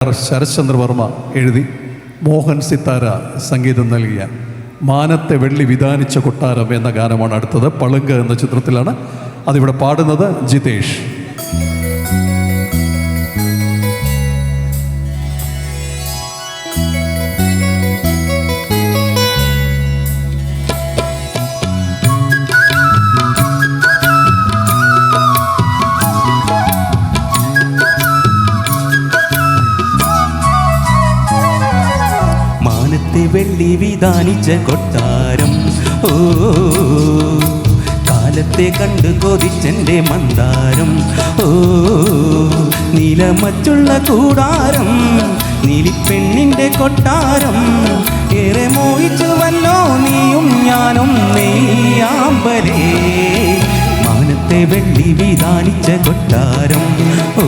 ശരത്ചന്ദ്ര വർമ്മ എഴുതി മോഹൻ സിത്താര സംഗീതം നൽകിയ മാനത്തെ വെള്ളി വിധാനിച്ച കൊട്ടാരം എന്ന ഗാനമാണ് അടുത്തത്. പളുങ്ക് എന്ന ചിത്രത്തിലാണ് അതിവിടെ പാടുന്നത് ജിതേഷ്. വെള്ളി വിധാനിച്ച കൊട്ടാരം, ഓ കാലത്തെ കണ്ട് കൊതിച്ചെൻ്റെ മന്ദാരം, ഓ നീലമച്ചുള്ള കൂടാരം, നീലിപ്പെണ്ണിൻ്റെ കൊട്ടാരം, ഏറെ മോഹിച്ചുവല്ലോ നീയും ഞാനും നെയ്യാമ്പലേ. മാനത്തെ വെള്ളി വിധാനിച്ച കൊട്ടാരം, ഓ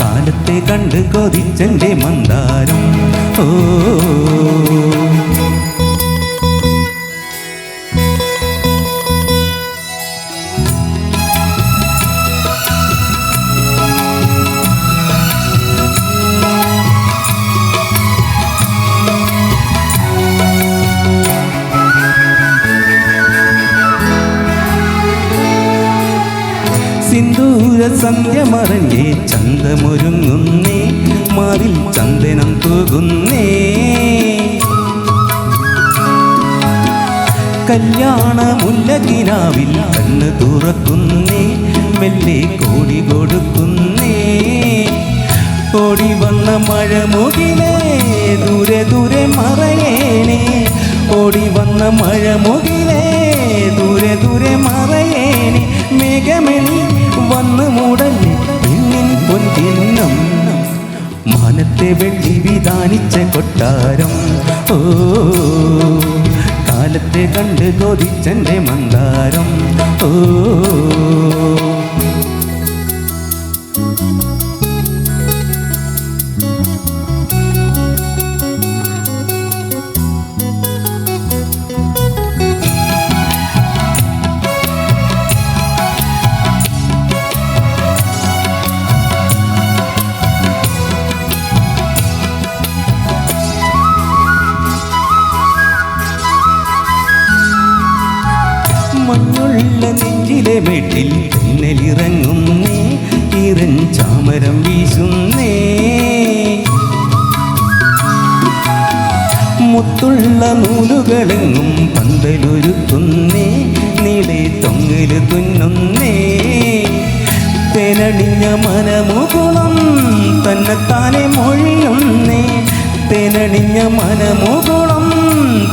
കാലത്തെ കണ്ട് കൊതിച്ചെൻ്റെ മന്ദാരം, ഓ സിന്ദൂര സന്ധ്യ മറഞ്ഞേ ചന്തമൊരുങ്ങുന്നേ, മാറിൽ ചന്ദനം തൂകുന്നേ, കല്യാണ മുല്ലകിനാവിൽ കണ്ണ് തുറക്കുന്നേ, മെല്ലെ കോടി കൊടുക്കുന്നേ. ഓടി വന്ന മഴമുകിലേ ദൂരെ ദൂരെ മറയേണേ, ഓടി വന്ന മഴമുകിലേ ദൂരെ ദൂരെ മറയേണേ. മേഘമണി വന്ന് മൂടല്ലേ പെണ്ണിൻ പൊൻകിണ്ണം, മാനത്തെ വെള്ളി വിധാനിച്ച കൊട്ടാരം, ഓ കാലത്തെ കണ്ട് കൊതിച്ചെൻ്റെ മന്ദാരം, ഓ മഞ്ഞുള്ള നെഞ്ചിലെ വീട്ടിൽ തെന്നലിറങ്ങുന്നേ, ഈറൻ ചാമരം വീശുന്നേ, മുത്തുള്ള നൂലുകളെങ്ങും പന്തലൊരുക്കുന്നേ, നീളെ തൊങ്ങല് തുന്നുന്നേ. തേനണിഞ്ഞ മനമുകുളം തന്നെത്താനെ മൊഴിയുന്നേ, തേനണിഞ്ഞ മനമുകുളം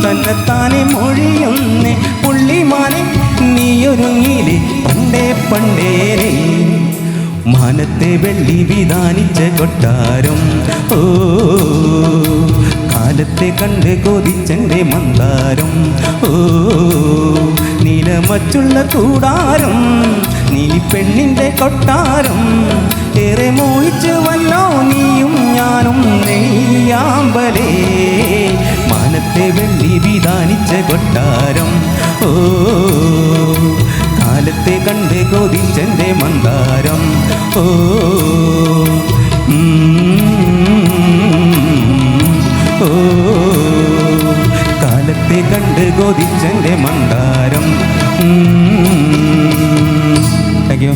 തന്നെത്താനെ മൊഴിയുന്നേ. പുള്ളിമാനെ നീയൊരുങ്ങിലെ പണ്ടേ പണ്ടേരെ, മാനത്തെ വെള്ളി വിധാനിച്ച കൊട്ടാരം, ഓ കാലത്തെ കണ്ട് കൊതിച്ചെൻ്റെ മന്ദാരം, ഓ നീലമച്ചുള്ള കൂടാരം, നീലിപ്പെണ്ണിൻ്റെ കൊട്ടാരം, ഏറെ മോഹിച്ചുവല്ലോ നീയും ഞാനും നെയ്യാമ്പലേ. മാനത്തെ വെള്ളി വിധാനിച്ച കൊട്ടാരം, ഓ കാലത്തെ കണ്ട് കൊതിച്ചെൻ്റെ മന്ദാരം, ഓ ഓ കാലത്തെ കണ്ട് കൊതിച്ചെൻ്റെ മന്ദാരം. Thank you.